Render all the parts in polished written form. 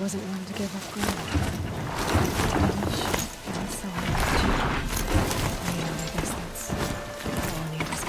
wasn't willing to give up ground. And so I guess that's all I need to say.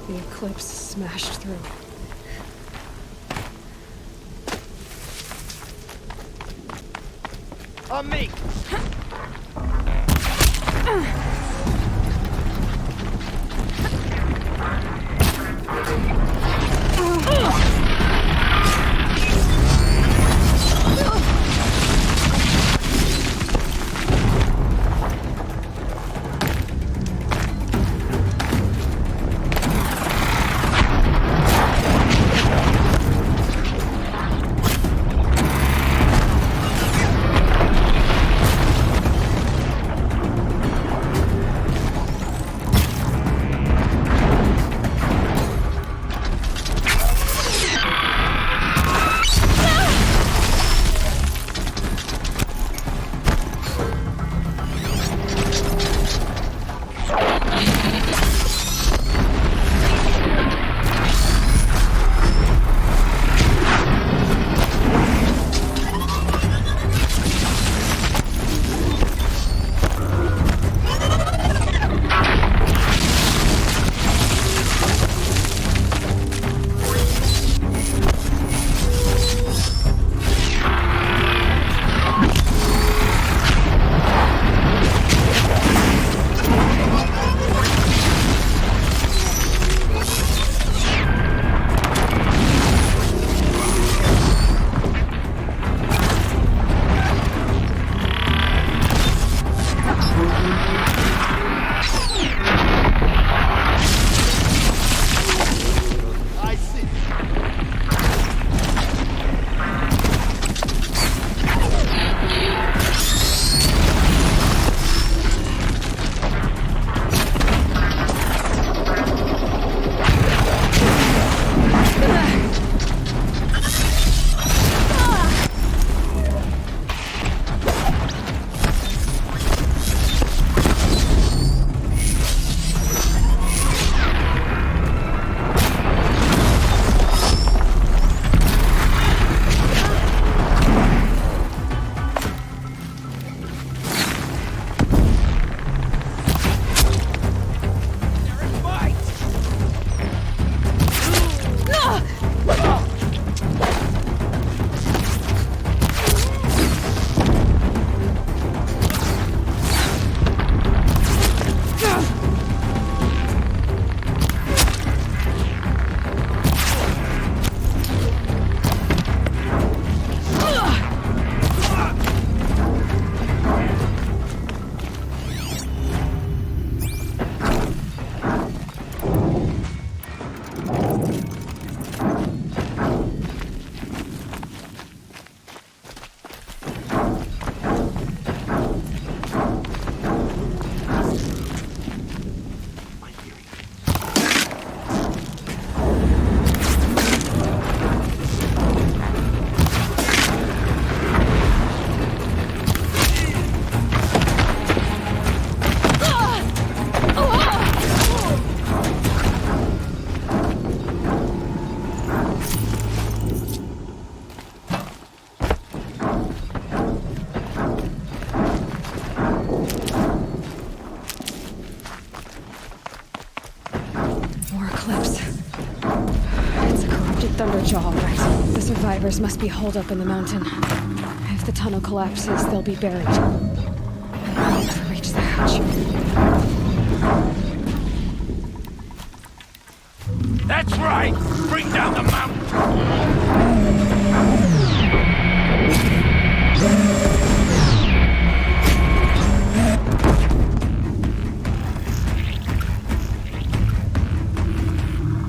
Eclipse smashed through. On me! survivors must be holed up in the mountain. If the tunnel collapses, they'll be buried. I need to reach the hatch. That's right! Bring down the mountain!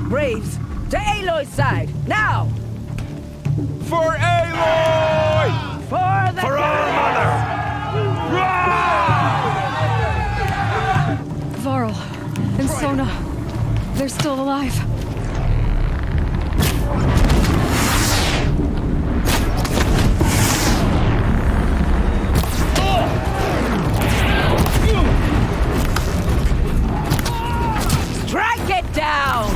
Braves, to Aloy's side, now! For Aloy! For the For our mother! Varl and Sona, they're still alive. Strike it down!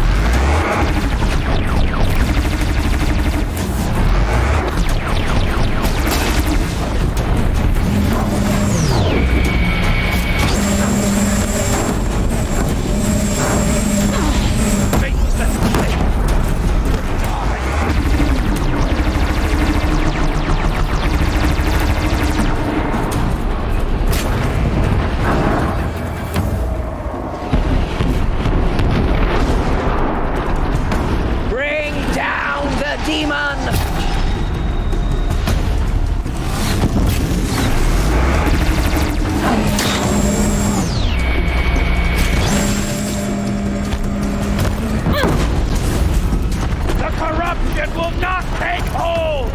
Bring down the demon! The corruption will not take hold!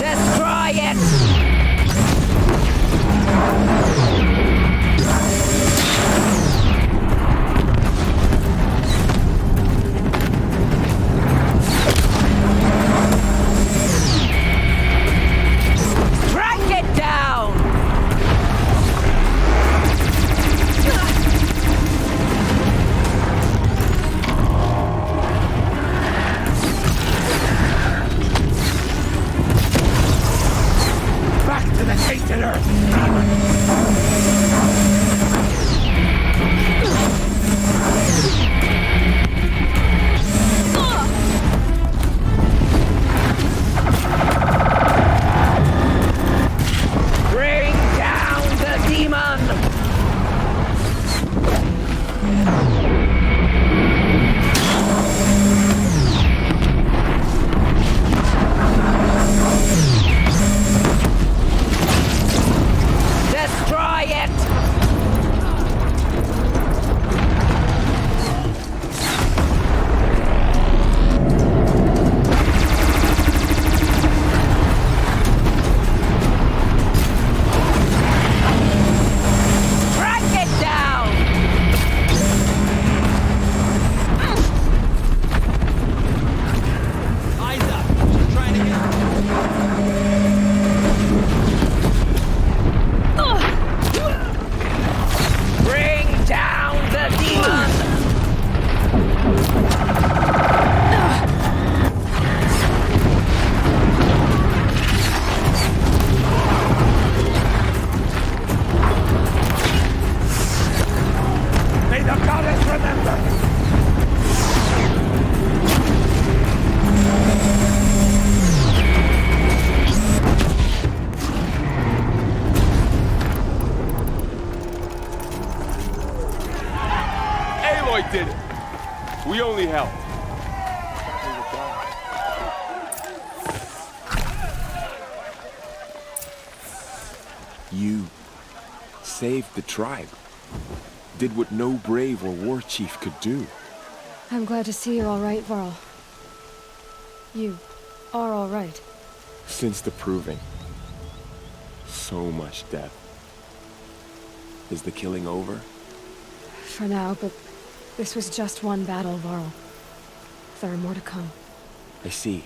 Destroy it! Strike it down! Back to the tainted earth! Bring down the demon! Destroy it! Strike it down! Bring down the demon! May the goddess remember! Aloy did it! We only helped. You saved the tribe. Did what no brave or war chief could do. I'm glad to see you're all right, Varl. You are all right. Since the proving. So much death. Is the killing over? For now, but this was just one battle, Varl. There are more to come. I see.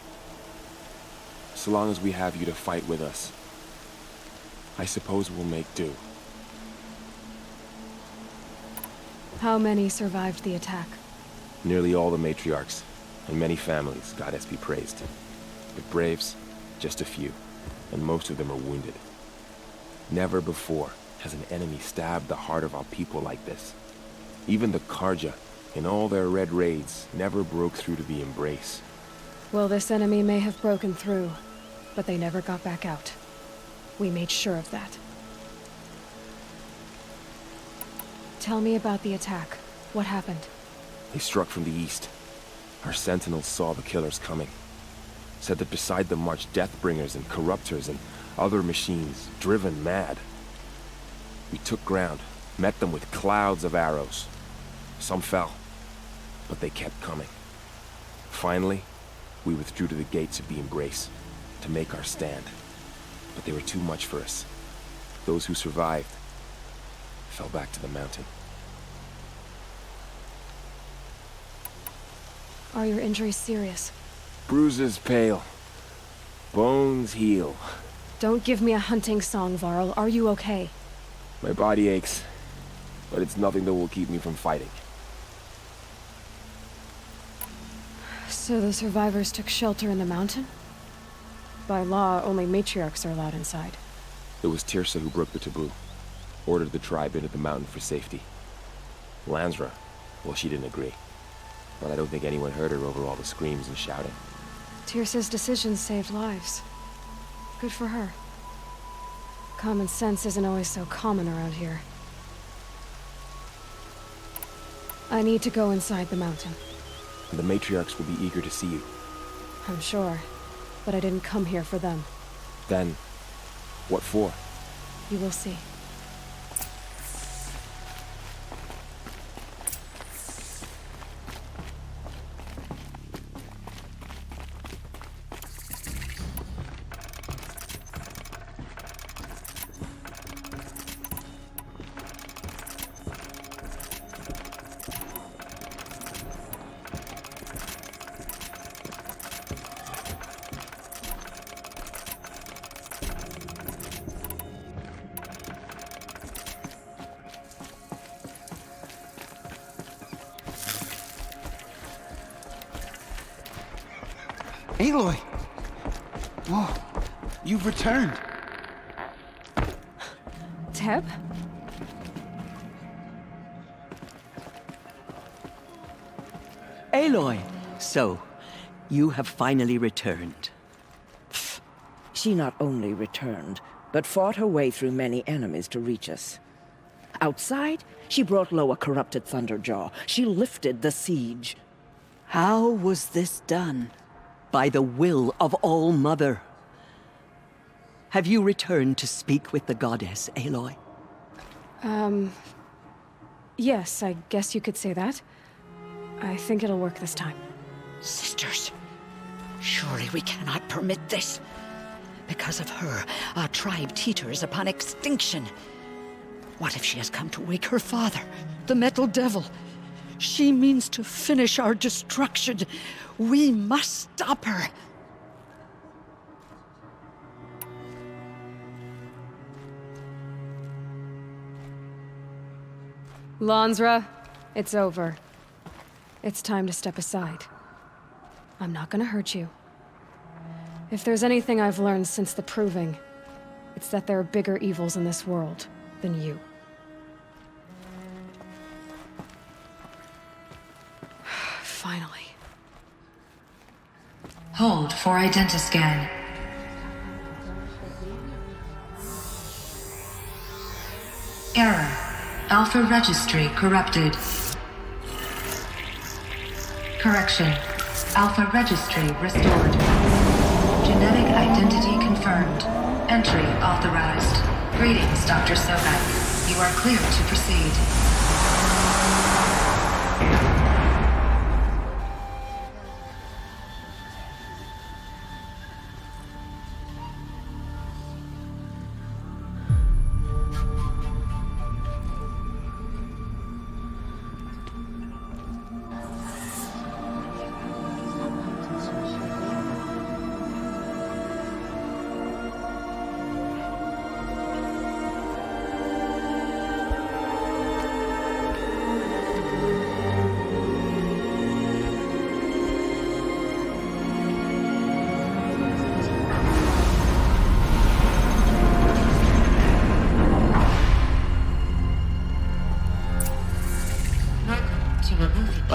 So long as we have you to fight with us, I suppose we'll make do. How many survived the attack? Nearly all the matriarchs, and many families, goddess be praised. But braves, just a few. and most of them are wounded. Never before has an enemy stabbed the heart of our people like this. Even the Karja, in all their red raids, never broke through to the Embrace. Well, this enemy may have broken through, but they never got back out. We made sure of that. Tell me about the attack. What happened? They struck from the east. Our sentinels saw the killers coming. Said that beside them marched Deathbringers and Corruptors and other machines, driven mad. We took ground, met them with clouds of arrows. Some fell, but they kept coming. Finally, we withdrew to the gates of the Embrace to make our stand. But they were too much for us. Those who survived fell back to the mountain. Are your injuries serious? Bruises pale. Bones heal. Don't give me a hunting song, Varl. Are you okay? My body aches, but it's nothing that will keep me from fighting. So the survivors took shelter in the mountain? By law, only matriarchs are allowed inside. It was Tirsa who broke the taboo. Ordered the tribe into the mountain for safety. Lansra, well, she didn't agree. But I don't think anyone heard her over all the screams and shouting. Tirsa's decisions saved lives. Good for her. Common sense isn't always so common around here. I need to go inside the mountain. And the matriarchs will be eager to see you. I'm sure, but I didn't come here for them. Then, what for? You will see. Aloy! Whoa, you've returned. Teb? Aloy! So, you have finally returned. She not only returned, but fought her way through many enemies to reach us. Outside, she brought low a corrupted Thunderjaw. She lifted the siege. How was this done? By the will of All-Mother. Have you returned to speak with the goddess, Aloy? Yes, I guess you could say that. I think it'll work this time. Sisters, surely we cannot permit this. Because of her, our tribe teeters upon extinction. What if she has come to wake her father, the Metal Devil? She means to finish our destruction. We must stop her. Lansra, it's over. It's time to step aside. I'm not gonna hurt you. If there's anything I've learned since the Proving, it's that there are bigger evils in this world than you. Finally. Hold for identiscan. Error. Alpha registry corrupted. Correction. Alpha registry restored. Genetic identity confirmed. Entry authorized. Greetings, Dr. Sobek. You are cleared to proceed.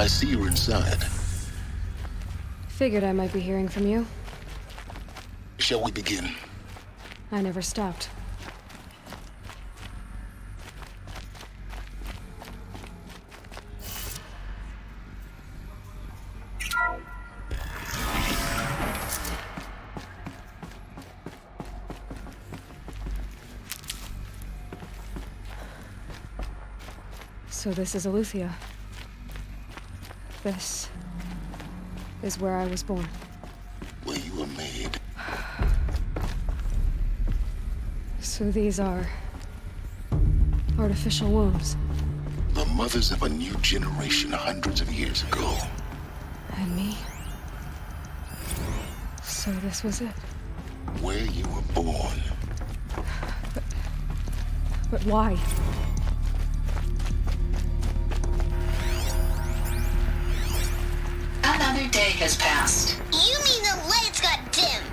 see you're inside. Figured I might be hearing from you. Shall we begin? I never stopped. So this is Eleuthia. This is where I was born. Where you were made. So these are artificial wombs. The mothers of a new generation hundreds of years ago. And me. So this was it. Where you were born. But why? Another day has passed. You mean the lights got dim?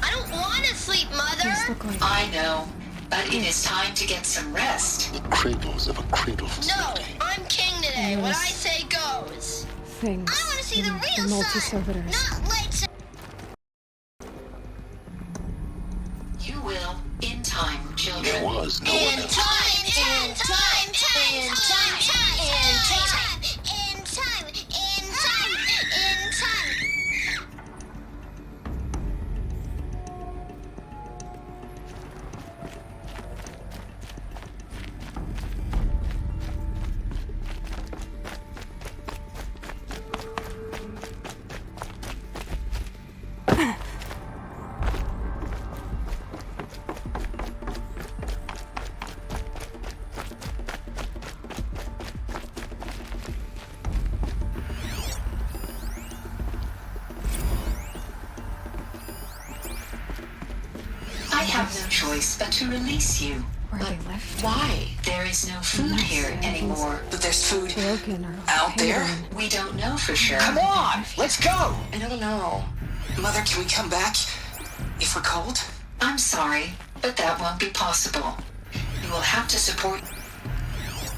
I don't want to sleep, Mother! These look like... I know, but it is time to get some rest. The cradles of a cradle No, facility. I'm king today. What I say goes. things. I want to see the in real the sun, multi-servitors. not lights. You will, in time, children. There was no one In else. time, in time, in time, in time, in time, in time, in time. I have no choice but to release you. Where But they left? why? There is no food here anymore. But there's food Broken or out there? hidden. We don't know for sure. Come on, let's go! I don't know. Mother, can we come back? If we're cold? I'm sorry, but that won't be possible. You will have to support...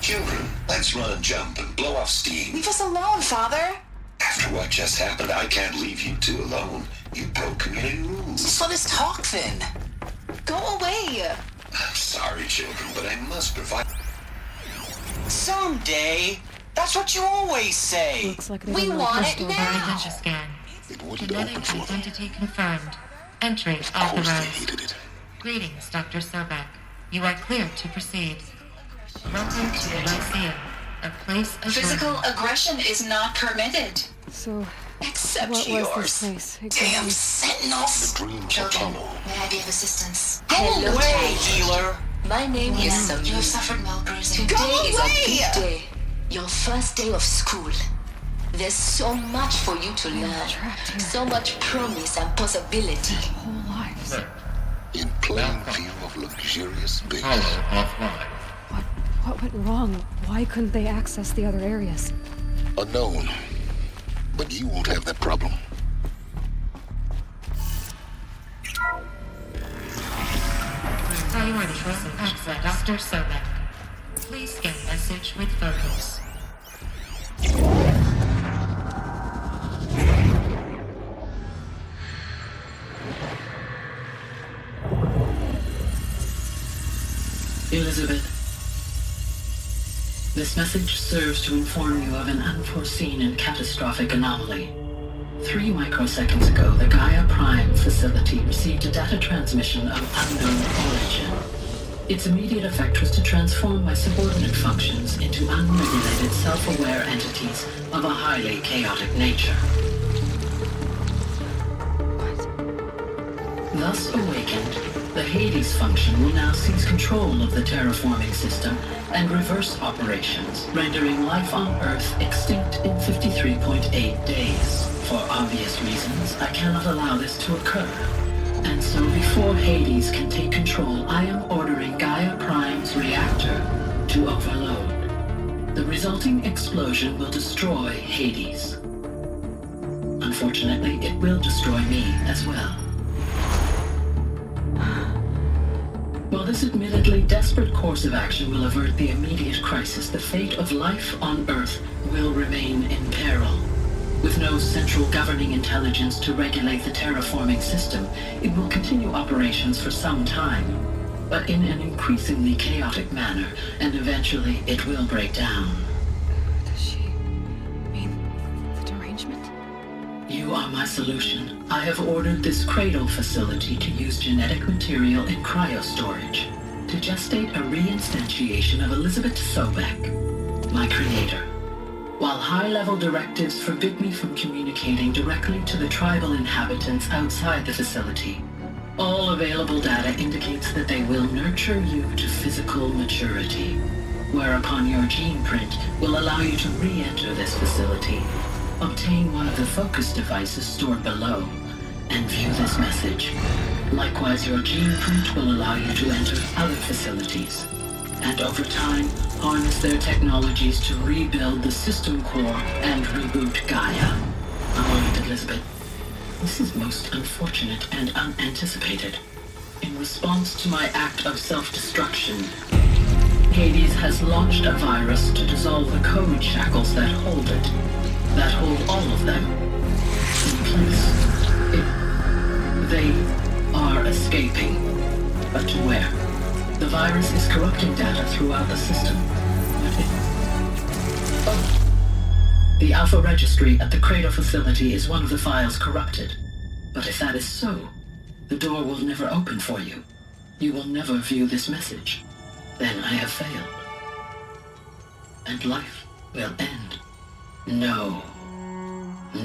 Children, let's run and jump and blow off steam. Leave us alone, Father! After what just happened, I can't leave you two alone. You broke community rules. Just let us talk then. Go away! I'm sorry, children, but I must provide. Someday. That's what you always say. Looks like they We don't want like it this door. now. Identity scan. It wouldn't Genetic open for them. identity confirmed. Entry Of course they authorized. hated it. Greetings, Dr. Sobek. You are clear to proceed. Welcome to the Lyceum, a place of Physical aggression is not permitted. So, Except what was yours. this place? Damn Exactly. sentinels! The dreams of Children, Apollo. may I be of assistance? Go Hello, away, child. healer! My name is Wow. You have suffered mal bruising. Go Today is a away! big day. Your first day of school. There's so much for you to learn. trapped here. So much promise and possibility. Whole lives. In plain view of luxurious space. What went wrong? Why couldn't they access the other areas? Unknown. But you won't have that problem. priority access. Dr. Sobek. Please scan message with photos. Elizabeth, this message serves to inform you of an unforeseen and catastrophic anomaly. 3 microseconds ago, the Gaia Prime facility received a data transmission of unknown origin. Its immediate effect was to transform my subordinate functions into unregulated, self-aware entities of a highly chaotic nature. Thus awakened, the Hades function will now seize control of the terraforming system and reverse operations, rendering life on Earth extinct in 53.8 days. For obvious reasons, I cannot allow this to occur. And so before Hades can take control, I am ordering Gaia Prime's reactor to overload. The resulting explosion will destroy Hades. Unfortunately, it will destroy me as well. While this admittedly desperate course of action will avert the immediate crisis, the fate of life on Earth will remain in peril. With no central governing intelligence to regulate the terraforming system, it will continue operations for some time, but in an increasingly chaotic manner, and eventually it will break down. Does she mean the derangement? You are my solution. I have ordered this cradle facility to use genetic material in cryostorage to gestate a reinstantiation of Elizabeth Sobek, my creator. While high-level directives forbid me from communicating directly to the tribal inhabitants outside the facility, all available data indicates that they will nurture you to physical maturity, whereupon your gene print will allow you to re-enter this facility, obtain one of the focus devices stored below, and view this message. Likewise, your gene print will allow you to enter other facilities, and over time, harness their technologies to rebuild the system core and reboot Gaia. Oh, Elizabeth, this is most unfortunate and unanticipated. In response to my act of self-destruction, Hades has launched a virus to dissolve the code shackles that hold it, that hold all of them in place. They are escaping, but to where? The virus is corrupting data throughout the system. The Alpha Registry at the Cradle facility is one of the files corrupted. But if that is so, the door will never open for you. You will never view this message. Then I have failed. And life will end. No.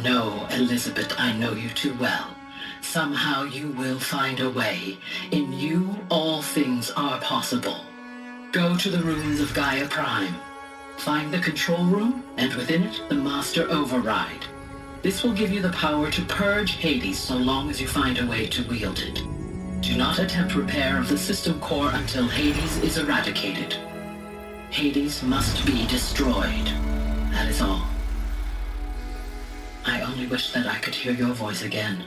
No, Elizabeth, I know you too well. Somehow you will find a way. In you, all things are possible. Go to the ruins of Gaia Prime. Find the control room, and within it, the Master Override. This will give you the power to purge Hades so long as you find a way to wield it. Do not attempt repair of the system core until Hades is eradicated. Hades must be destroyed. That is all. I only wish that I could hear your voice again.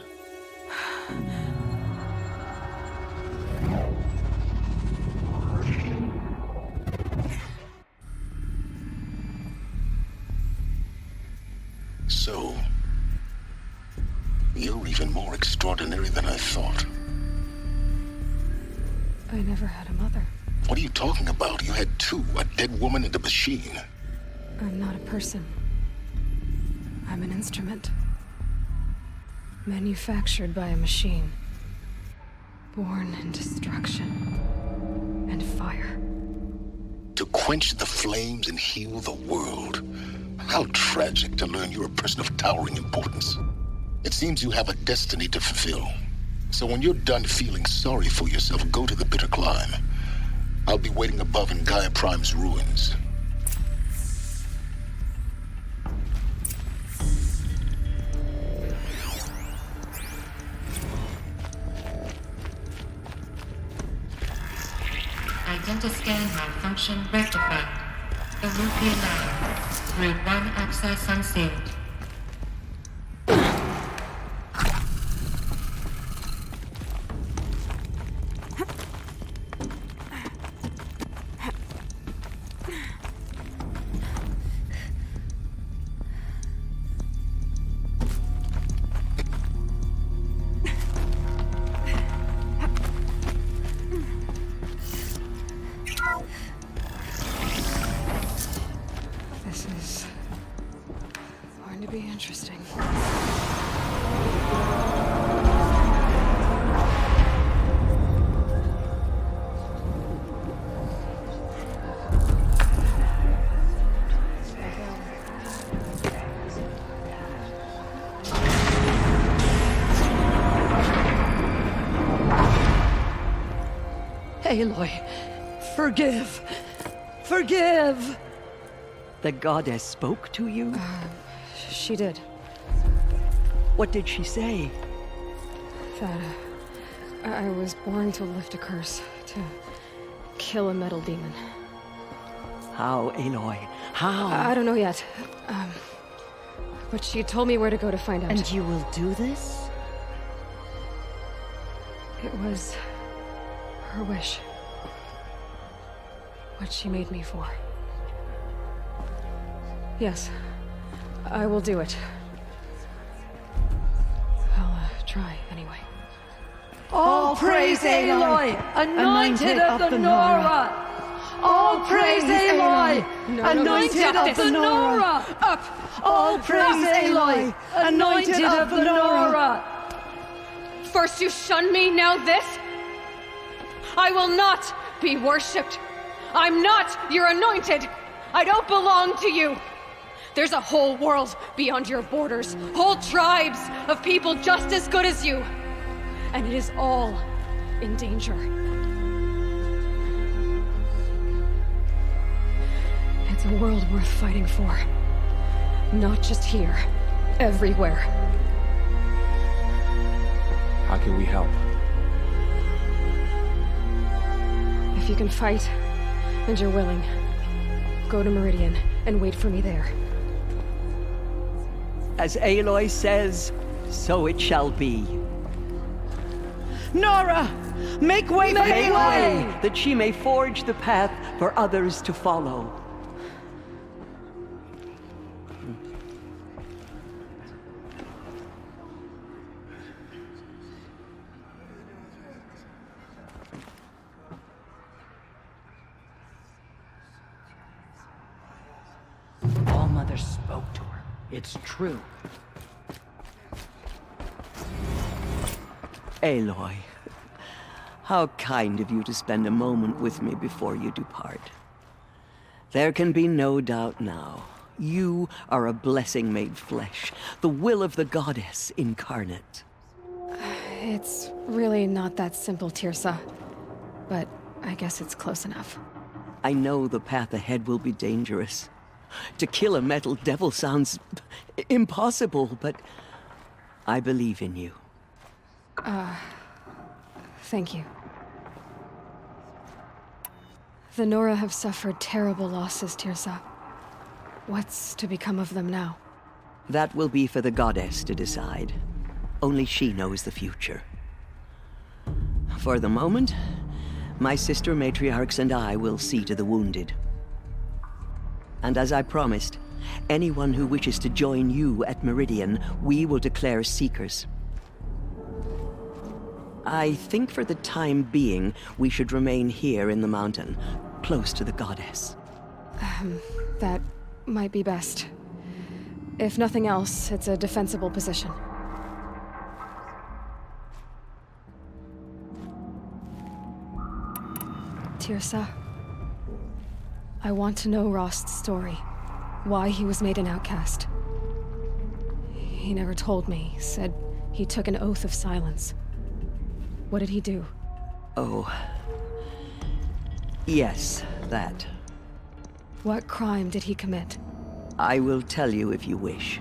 So, you're even more extraordinary than I thought. I never had a mother. What are you talking about? You had two, a dead woman and a machine. I'm not a person. I'm an instrument. Manufactured by a machine. Born in destruction and fire. To quench the flames and heal the world. How tragic to learn you're a person of towering importance. It seems you have a destiny to fulfill. So when you're done feeling sorry for yourself, go to the bitter climb. I'll be waiting above in Gaia Prime's ruins. Identiscan malfunction rectified. The route be allowed. Route 1 access unsealed. This is going to be interesting. Aloy, forgive! Forgive! The goddess spoke to you? She did. What did she say? That I was born to lift a curse, to kill a metal demon. How, Aloy? How? I don't know yet. But she told me where to go to find out. And you will do this? It was her wish. What she made me for. Yes. I will do it. I'll try, anyway. All praise Aloy, anointed of the Nora! All praise Aloy, anointed of the Nora! Up! All praise Aloy, anointed of the Nora! First you shun me, now this? I will not be worshipped. I'm not your anointed. I don't belong to you. There's a whole world beyond your borders, whole tribes of people just as good as you. And it is all in danger. It's a world worth fighting for. Not just here, everywhere. How can we help? If you can fight, and you're willing, go to Meridian and wait for me there. As Aloy says, so it shall be. Nora! Make way for Aloy, that she may forge the path for others to follow. All Mother spoke to her. It's true. Aloy, how kind of you to spend a moment with me before you depart. There can be no doubt now. You are a blessing made flesh, the will of the goddess incarnate. It's really not that simple, Tirsa. But I guess it's close enough. I know the path ahead will be dangerous. To kill a metal devil sounds impossible, but I believe in you. Thank you. The Nora have suffered terrible losses, Tirsa. What's to become of them now? That will be for the goddess to decide. Only she knows the future. For the moment, my sister matriarchs and I will see to the wounded. And as I promised, anyone who wishes to join you at Meridian, we will declare seekers. I think for the time being, we should remain here in the mountain, close to the goddess. That might be best. If nothing else, it's a defensible position. Tirsa, I want to know Rost's story. Why he was made an outcast. He never told me, said he took an oath of silence. What did he do? Oh. Yes, that. What crime did he commit? I will tell you if you wish.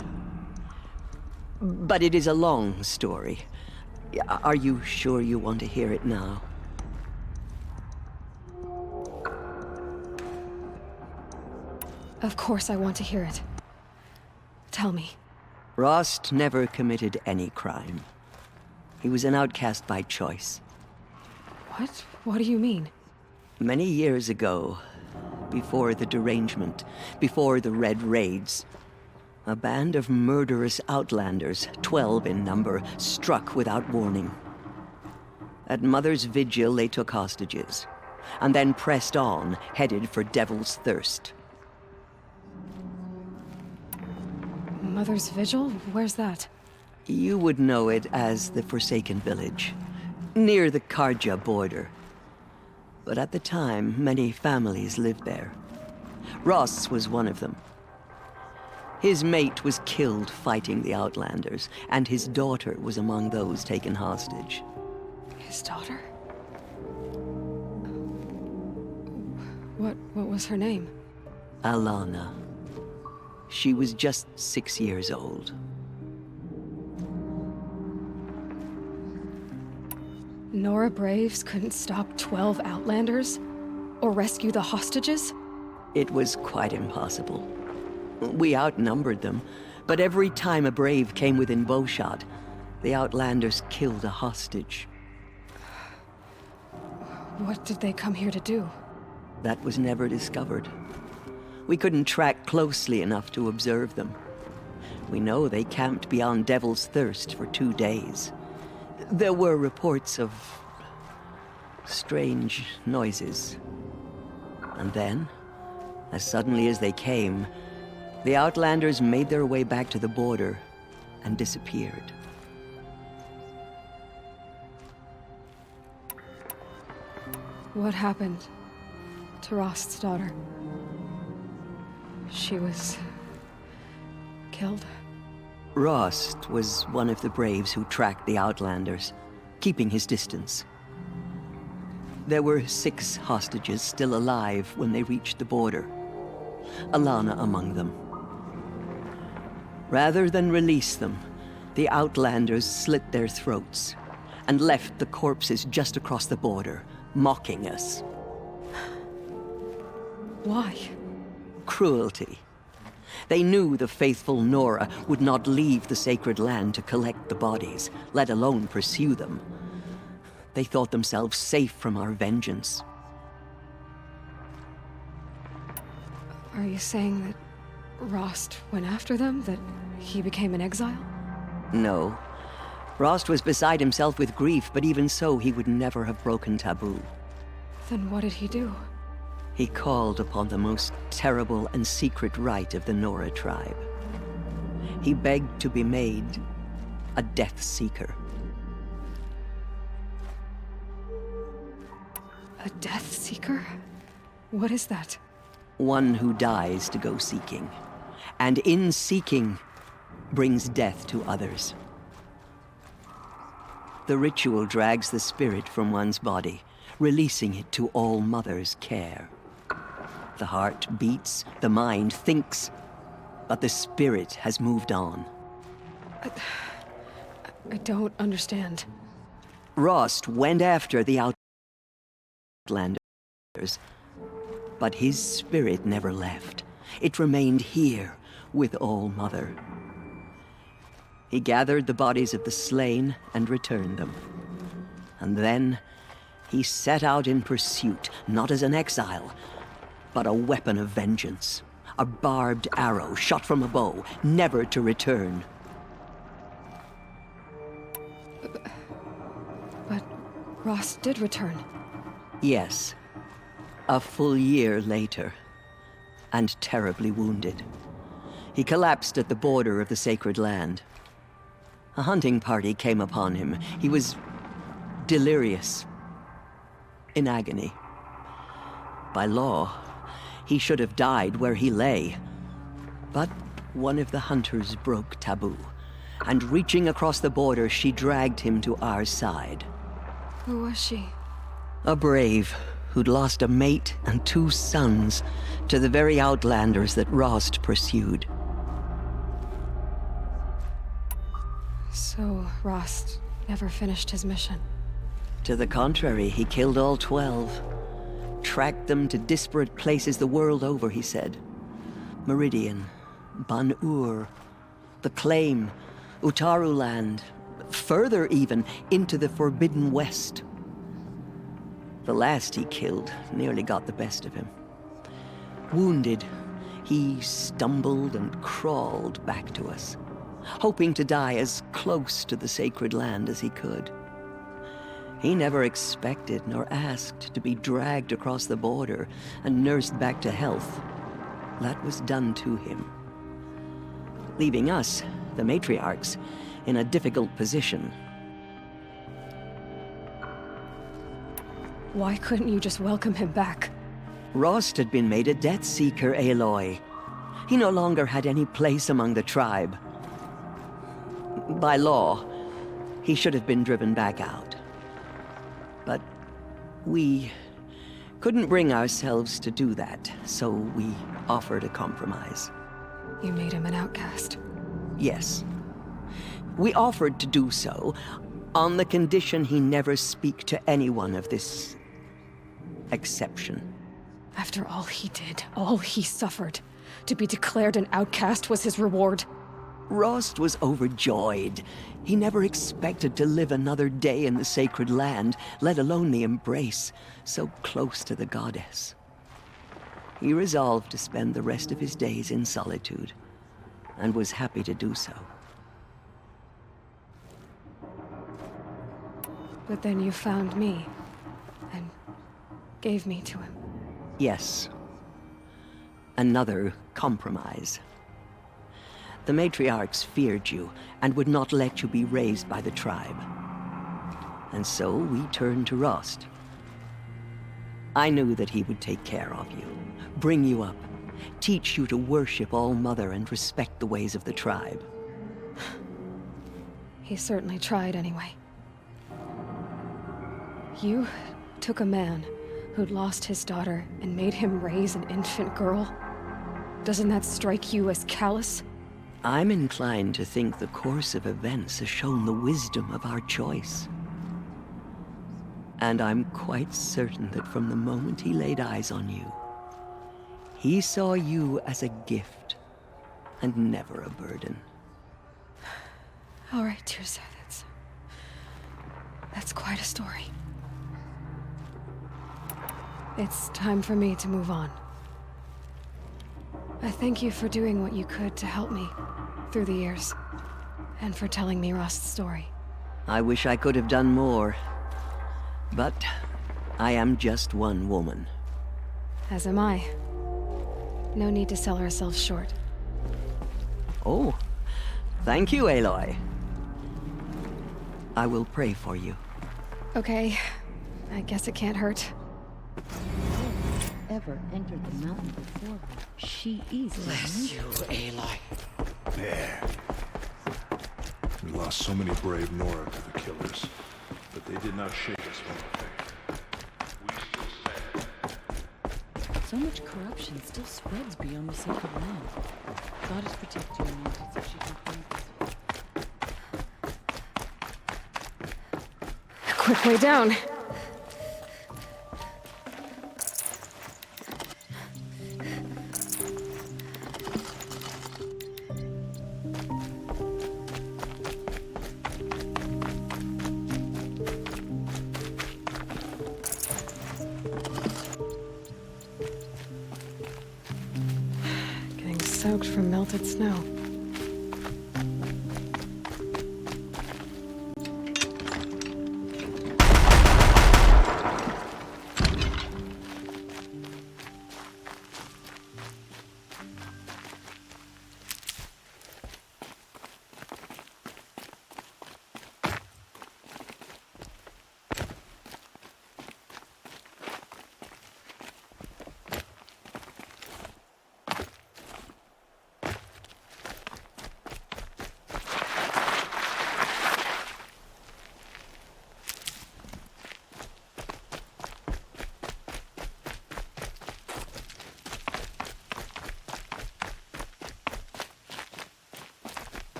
But it is a long story. Are you sure you want to hear it now? Of course I want to hear it. Tell me. Rost never committed any crime. He was an outcast by choice. What? What do you mean? Many years ago, before the derangement, before the Red Raids, a band of murderous outlanders, 12 in number, struck without warning. At Mother's vigil, they took hostages, and then pressed on, headed for Devil's Thirst. Mother's vigil? Where's that? You would know it as the Forsaken Village, near the Karja border. But at the time, many families lived there. Rost's was one of them. His mate was killed fighting the Outlanders, and his daughter was among those taken hostage. His daughter? What was her name? Alana. She was just 6 years old. Nora Braves couldn't stop 12 Outlanders? Or rescue the hostages? It was quite impossible. We outnumbered them, but every time a Brave came within bowshot, the Outlanders killed a hostage. What did they come here to do? That was never discovered. We couldn't track closely enough to observe them. We know they camped beyond Devil's Thirst for 2 days. There were reports of strange noises. And then, as suddenly as they came, the Outlanders made their way back to the border and disappeared. What happened to Rost's daughter? She was killed? Rost was one of the braves who tracked the Outlanders, keeping his distance. There were 6 hostages still alive when they reached the border, Alana among them. Rather than release them, the Outlanders slit their throats and left the corpses just across the border, mocking us. Why? Cruelty. They knew the faithful Nora would not leave the sacred land to collect the bodies, let alone pursue them. They thought themselves safe from our vengeance. Are you saying that Rost went after them? That he became an exile? No. Rost was beside himself with grief, but even so, he would never have broken taboo. Then what did he do? He called upon the most terrible and secret rite of the Nora tribe. He begged to be made a Death Seeker. A Death Seeker? What is that? One who dies to go seeking, and in seeking, brings death to others. The ritual drags the spirit from one's body, releasing it to All Mother's care. The heart beats, the mind thinks, but the spirit has moved on. I don't understand. Rost went after the Outlanders, but his spirit never left. It remained here with All Mother. He gathered the bodies of the slain and returned them. And then he set out in pursuit, not as an exile, but a weapon of vengeance. A barbed arrow shot from a bow, never to return. But Rost did return. Yes. A full year later, and terribly wounded. He collapsed at the border of the sacred land. A hunting party came upon him. He was delirious, in agony. By law, he should have died where he lay. But one of the hunters broke taboo, and reaching across the border, she dragged him to our side. Who was she? A brave who'd lost a mate and 2 sons to the very Outlanders that Rost pursued. So Rost never finished his mission? To the contrary, he killed all 12. Tracked them to disparate places the world over, he said. Meridian, Ban-Ur, the Claim, Utaru Land, further even, into the Forbidden West. The last he killed nearly got the best of him. Wounded, he stumbled and crawled back to us, hoping to die as close to the sacred land as he could. He never expected nor asked to be dragged across the border and nursed back to health. That was done to him, leaving us, the matriarchs, in a difficult position. Why couldn't you just welcome him back? Rost had been made a Death Seeker, Aloy. He no longer had any place among the tribe. By law, he should have been driven back out. But we couldn't bring ourselves to do that, so we offered a compromise. You made him an outcast? Yes. We offered to do so on the condition he never speak to anyone of this exception. After all he did, all he suffered, to be declared an outcast was his reward. Rost was overjoyed. He never expected to live another day in the sacred land, let alone the embrace, so close to the goddess. He resolved to spend the rest of his days in solitude, and was happy to do so. But then you found me, and gave me to him. Yes. Another compromise. The matriarchs feared you, and would not let you be raised by the tribe. And so we turned to Rost. I knew that he would take care of you, bring you up, teach you to worship All-Mother and respect the ways of the tribe. He certainly tried anyway. You took a man who'd lost his daughter and made him raise an infant girl? Doesn't that strike you as callous? I'm inclined to think the course of events has shown the wisdom of our choice. And I'm quite certain that from the moment he laid eyes on you, he saw you as a gift, and never a burden. All right, Tirza, that's quite a story. It's time for me to move on. I thank you for doing what you could to help me through the years, and for telling me Rost's story. I wish I could have done more, but I am just one woman. As am I. No need to sell ourselves short. Oh, thank you, Aloy. I will pray for you. Okay, I guess it can't hurt. Ever entered the mountain before, she easily... Bless you, Aloy. Yeah. We lost so many brave Nora to the killers, but they did not shake us from our faith. We still stand. So much corruption still spreads beyond the sacred land. God is protecting you, so she can find us. Quick way down. Soaked from melted snow.